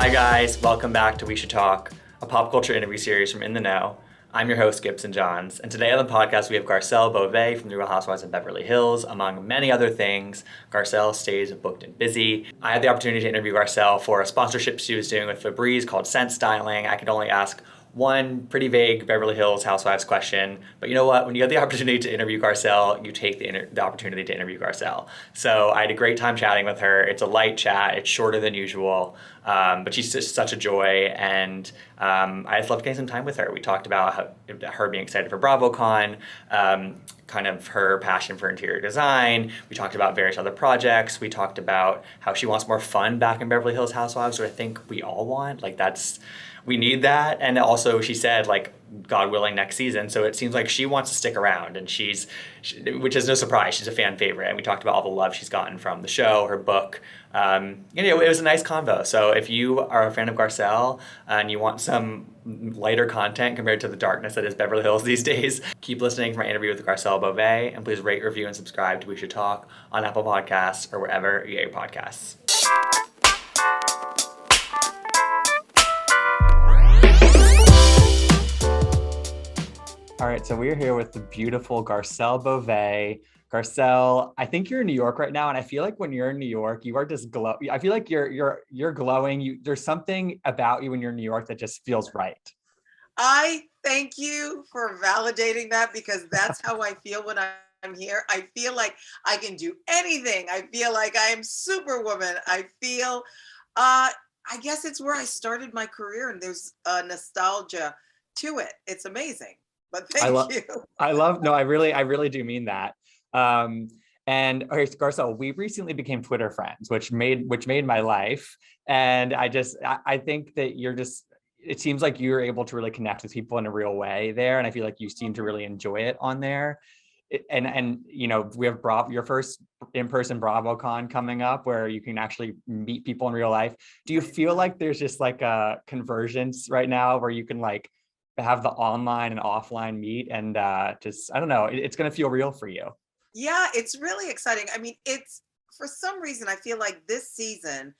Hi guys, welcome back to We Should Talk, a pop culture interview series from In the Know. I'm your host, Gibson Johns, and today on the podcast we have Garcelle Beauvais from The Real Housewives of Beverly Hills, among many other things. Garcelle stays booked and busy. I had the opportunity to interview Garcelle for a sponsorship she was doing with Febreze called Scent Styling. I could only ask one pretty vague Beverly Hills Housewives question, but you know what? When you have the opportunity to interview Garcelle, you take the opportunity to interview Garcelle. So I had a great time chatting with her. It's a light chat. It's shorter than usual, but she's just such a joy, and I just loved getting some time with her. We talked about her being excited for BravoCon, kind of her passion for interior design. We talked about various other projects. We talked about how she wants more fun back in Beverly Hills Housewives, which I think we all want. We need that. And also she said, God willing, next season. So it seems like she wants to stick around, and which is no surprise, she's a fan favorite. And we talked about all the love she's gotten from the show, her book. It was a nice convo. So if you are a fan of Garcelle and you want some lighter content compared to the darkness that is Beverly Hills these days, keep listening for my interview with Garcelle Beauvais, and please rate, review, and subscribe to We Should Talk on Apple Podcasts or wherever you get your podcasts. All right, so we're here with the beautiful Garcelle Beauvais. Garcelle, I think you're in New York right now, and I feel like when you're in New York, you are just glow. I feel like you're glowing. There's something about you when you're in New York that just feels right. I thank you for validating that, because that's how I feel when I'm here. I feel like I can do anything. I feel like I am Superwoman. I feel, I guess it's where I started my career, and there's a nostalgia to it. It's amazing. But thank you. No, I really do mean that. And okay, Garcelle, we recently became Twitter friends, which made my life. And I think that it seems like you're able to really connect with people in a real way there. And I feel like you seem to really enjoy it on there. And we have your first in-person BravoCon coming up, where you can actually meet people in real life. Do you feel like there's just like a convergence right now where you can have the online and offline meet, and I don't know, it's going to feel real for you? Yeah, it's really exciting. I mean, it's, for some reason, I feel like this season,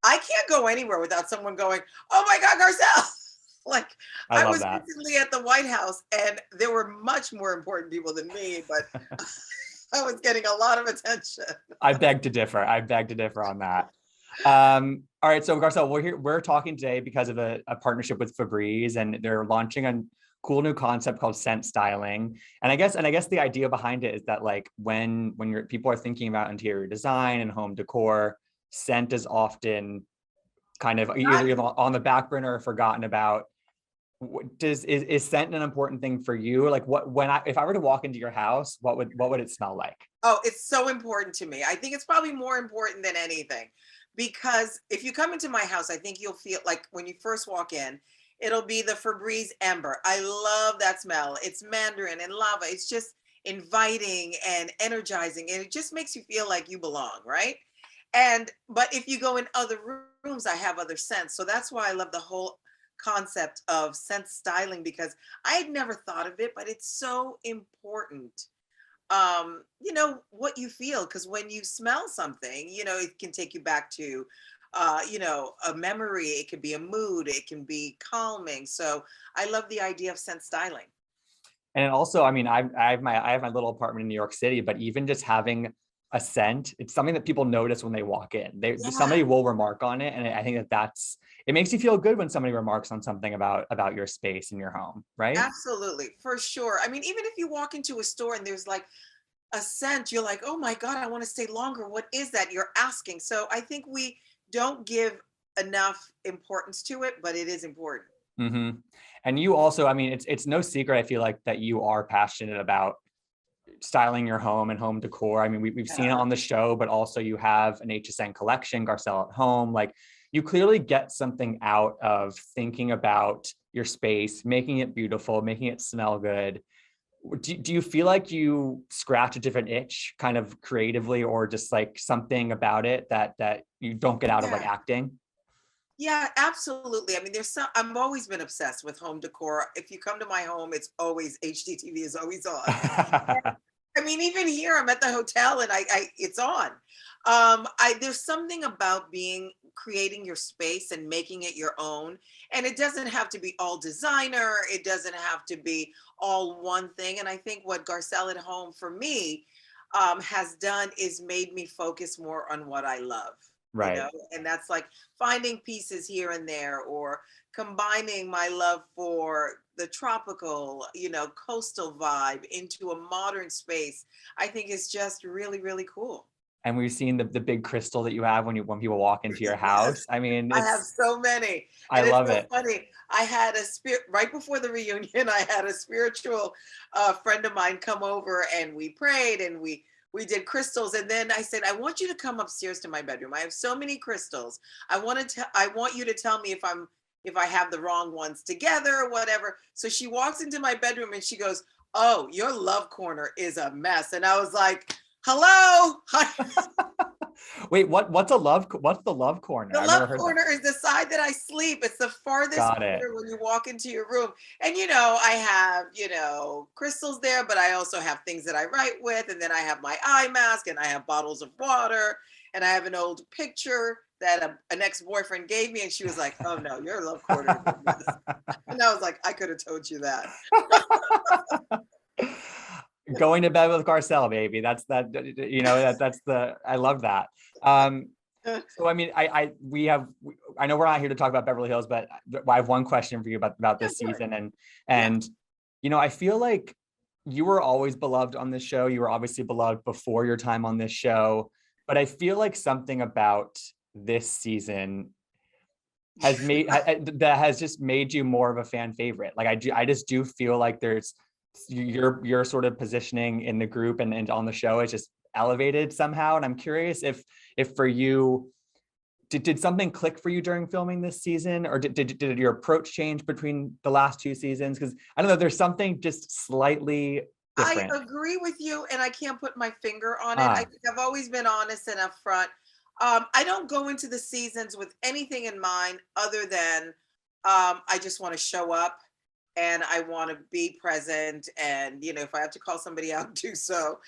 I can't go anywhere without someone going, "Oh my God, Garcelle!" I was recently at the White House, and there were much more important people than me, but I was getting a lot of attention. I beg to differ on that. All right, so Garcelle, we're talking today because of a partnership with Febreze, and they're launching a cool new concept called scent styling. And I guess the idea behind it is that when people are thinking about interior design and home decor, scent is often kind of either on the back burner or forgotten about. Is scent an important thing for you? If I were to walk into your house, what would it smell like? Oh, it's so important to me. I think it's probably more important than anything, because if you come into my house, I think you'll feel like when you first walk in, it'll be the Febreze Ember. I love that smell. It's mandarin and lava. It's just inviting and energizing, and it just makes you feel like you belong, right? But if you go in other rooms, I have other scents. So that's why I love the whole concept of scent styling, because I had never thought of it, but it's so important. What you feel, because when you smell something, it can take you back to a memory. It could be a mood, it can be calming. So I love the idea of scent styling. And also, I mean, I have my little apartment in New York City, but even just having a scent, it's something that people notice when they walk in. Somebody will remark on it, and I think it makes you feel good when somebody remarks on something about your space in your home, right? Absolutely, for sure. I mean, even if you walk into a store and there's a scent, you're like, "Oh my God, I want to stay longer. What is that?" You're asking. So I think we don't give enough importance to it, but it is important. Mm-hmm. And you also, I mean, it's no secret, I feel like, that you are passionate about styling your home and home decor. I mean, we've seen it on the show, but also you have an HSN collection, Garcelle at Home. You clearly get something out of thinking about your space, making it beautiful, making it smell good. Do you feel like you scratch a different itch kind of creatively, or just something about it that you don't get out of acting? Yeah, absolutely. I mean, I've always been obsessed with home decor. If you come to my home, it's always HDTV is always on. I mean, even here, I'm at the hotel and it's on. There's something about creating your space and making it your own. And it doesn't have to be all designer. It doesn't have to be all one thing. And I think what Garcelle at Home for me has done is made me focus more on what I love, Right. and that's like finding pieces here and there or combining my love for the tropical, coastal vibe into a modern space. I think is just really, really cool. And we've seen the big crystal that you have when people walk into your Yes, house. I mean, I have so many. I And it's love so it. funny. I had a spirit right before the reunion. I had a spiritual friend of mine come over and we prayed and we did crystals. And then I said, I want you to come upstairs to my bedroom. I have so many crystals. I want you to tell me if I have the wrong ones together or whatever. So she walks into my bedroom and she goes, "Oh, your love corner is a mess." And I was like, "Hello." Wait, what's the love corner? The I've never left heard that. corner is the side that I sleep. It's the farthest Got it. corner when you walk into your room. And I have, crystals there, but I also have things that I write with. And then I have my eye mask and I have bottles of water. And I have an old picture that an ex-boyfriend gave me. And she was like, "Oh no, your love corner is a mess." And I was like, I could have told you that. Going to bed with Garcelle, baby. That's the I love that. So I mean, I know we're not here to talk about Beverly Hills, but I have one question for you about Yeah, this sure. season. And Yeah. and I feel like you were always beloved on this show. You were obviously beloved before your time on this show, but I feel like something about this season that has just made you more of a fan favorite. Like I just do feel like there's your sort of positioning in the group and on the show is just elevated somehow. And I'm curious if for you, did something click for you during filming this season, or did your approach change between the last two seasons? Because I don't know, there's something just slightly I different. agree with you, and I can't put my finger on it. I Ah, think I've always been honest and upfront. I don't go into the seasons with anything in mind other than I just want to show up and I want to be present. And, if I have to call somebody out, do so.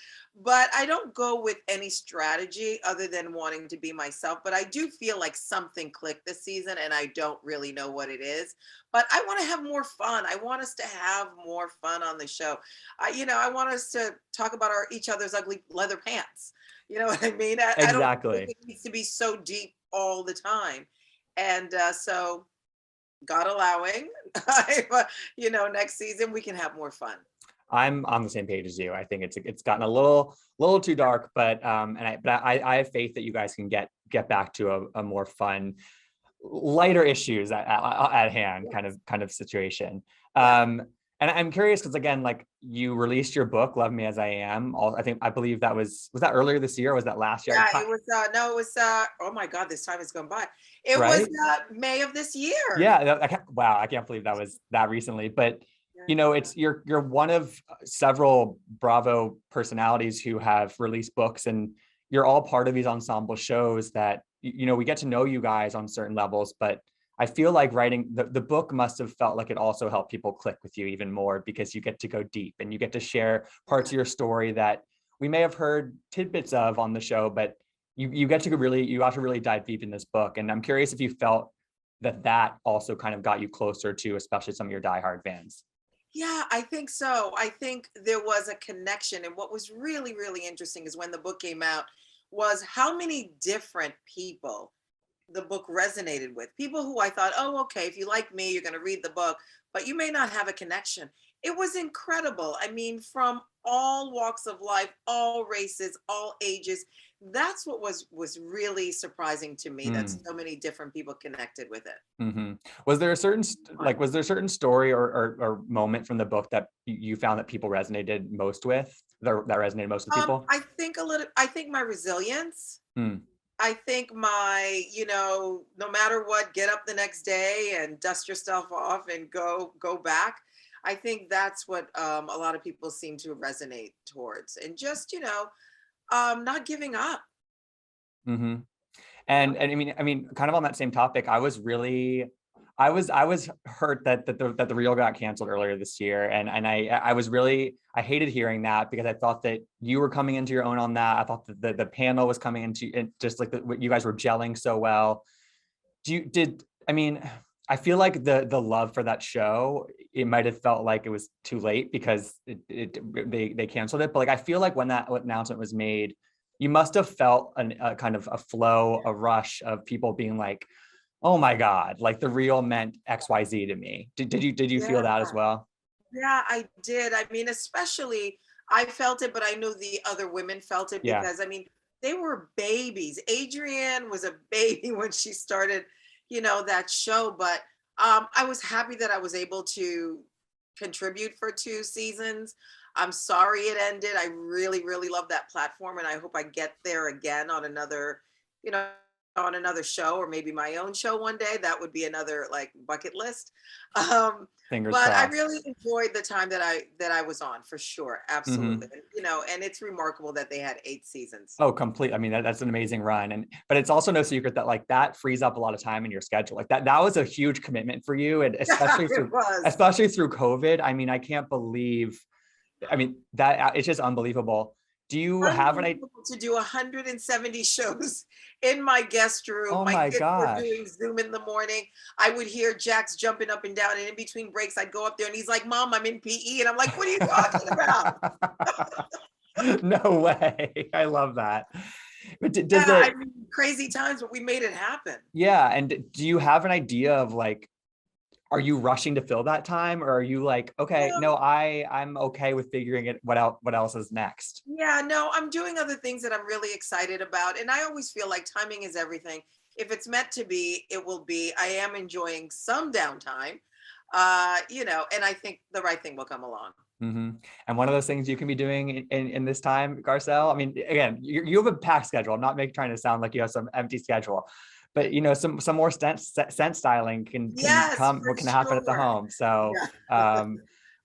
But I don't go with any strategy other than wanting to be myself. But I do feel like something clicked this season, and I don't really know what it is. But I want to have more fun. I want us to have more fun on the show. I want us to talk about each other's ugly leather pants. You know what I mean? I don't think exactly. it needs to be so deep all the time. And so, God allowing, next season we can have more fun. I'm on the same page as you. I think it's gotten a little too dark, but I have faith that you guys can get back to a more fun, lighter issues at hand Yes. kind of situation. Yeah. And I'm curious because again, like you released your book, Love Me As I Am. I believe that was that earlier this year, or was that last year? Yeah, it was no, it was oh my God, this time has gone by. It was Right? May of this year. Yeah. Wow, I can't believe that was that recently. But Yeah. it's you're one of several Bravo personalities who have released books, and you're all part of these ensemble shows that we get to know you guys on certain levels. But I feel like writing the book must have felt like it also helped people click with you even more, because you get to go deep and you get to share parts of your story that we may have heard tidbits of on the show, but you got to really dive deep in this book. And I'm curious if you felt that also kind of got you closer to especially some of your diehard fans. Yeah, I think so. I think there was a connection. And what was really, really interesting is when the book came out, was how many different people the book resonated with. People who I thought, oh, okay, if you like me, you're going to read the book, but you may not have a connection. It was incredible. I mean, from all walks of life, all races, all ages. That's what was really surprising to me, that Mm. so many different people connected with it. Mm-hmm. Was there a certain story or moment from the book that you found that people resonated most with, that resonated most with people? I think my resilience. Mm. I think no matter what, get up the next day and dust yourself off and go back. I think that's what a lot of people seem to resonate towards, and just not giving up. Mm-hmm. You know, And I mean, kind of on that same topic, I was hurt that the reel got canceled earlier this year, and I was really, I hated hearing that because I thought that you were coming into your own on that. I thought that the panel was coming into, and just like you guys were gelling so well. I mean, I feel like the love for that show, it might have felt like it was too late because they canceled it. But like I feel like when that announcement was made, you must have felt a kind of a flow, a rush of people being like, oh my God, like the reel meant XYZ to me. Did you feel that as well? Yeah, I did. I mean, especially I felt it, but I know the other women felt it Yeah. because I mean, they were babies. Adrienne was a baby when she started, that show, but I was happy that I was able to contribute for 2 seasons. I'm sorry it ended. I really, really love that platform, and I hope I get there again on another, you know, on another show, or maybe my own show one day. That would be another like bucket list. Um, Fingers but I crossed. really enjoyed the time that I was on, for sure, Hmm. absolutely. And it's remarkable that they had 8 seasons. Oh, complete. I mean, that's an amazing run. But it's also no secret that like that frees up a lot of time in your schedule. Like that was a huge commitment for you. And Yeah, it was. especially through COVID. I mean, I can't believe, I mean, that it's just unbelievable. Do you have an idea? Unbelievable to do 170 shows in my guest room. Oh My my kids were gosh. doing Zoom in the morning. I would hear Jax jumping up and down, and in between breaks, I'd go up there and he's like, Mom, I'm in PE. And I'm like, what are you talking about? No way. I love that. But does Yeah, I it, mean, crazy times, but we made it happen. yeah. And do you have an idea of like, are you rushing to fill that time, or are you like, okay, no, No, I'm okay with figuring it, what else is next? yeah, no, I'm doing other things that I'm really excited about. And I always feel like timing is everything. If it's meant to be, it will be. I am enjoying some downtime, and I think the right thing will come along. Hmm. And one of those things you can be doing in this time, Garcelle. I mean, again, you have a packed schedule. I'm not trying to sound like you have some empty schedule, but some more scent styling Yes, for what can happen at the sure. home. So, Yeah.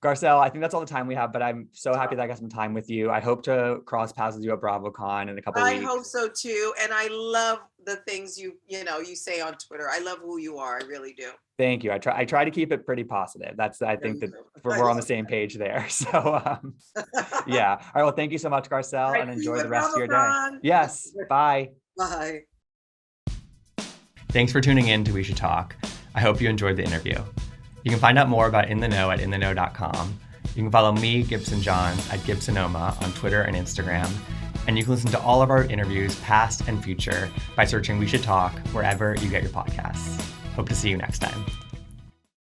Garcelle, I think that's all the time we have. But I'm so happy So that I got some time with you. I hope to cross paths with you at BravoCon in a couple I hope weeks. so too. And I love the things you say on Twitter. I love who you are. I really do. Thank you. I try to keep it pretty positive. I Yeah, think me that too. I we're on the love same page there. So, that. yeah. All right. Well, thank you so much, All Garcelle, right, and see you enjoy at the rest of your day. BravoCon. Yes. Bye. Bye. Thanks for tuning in to We Should Talk. I hope you enjoyed the interview. You can find out more about In the Know at intheknow.com. You can follow me, Gibson Johns, at Gibsonoma on Twitter and Instagram. And you can listen to all of our interviews, past and future, by searching We Should Talk wherever you get your podcasts. Hope to see you next time.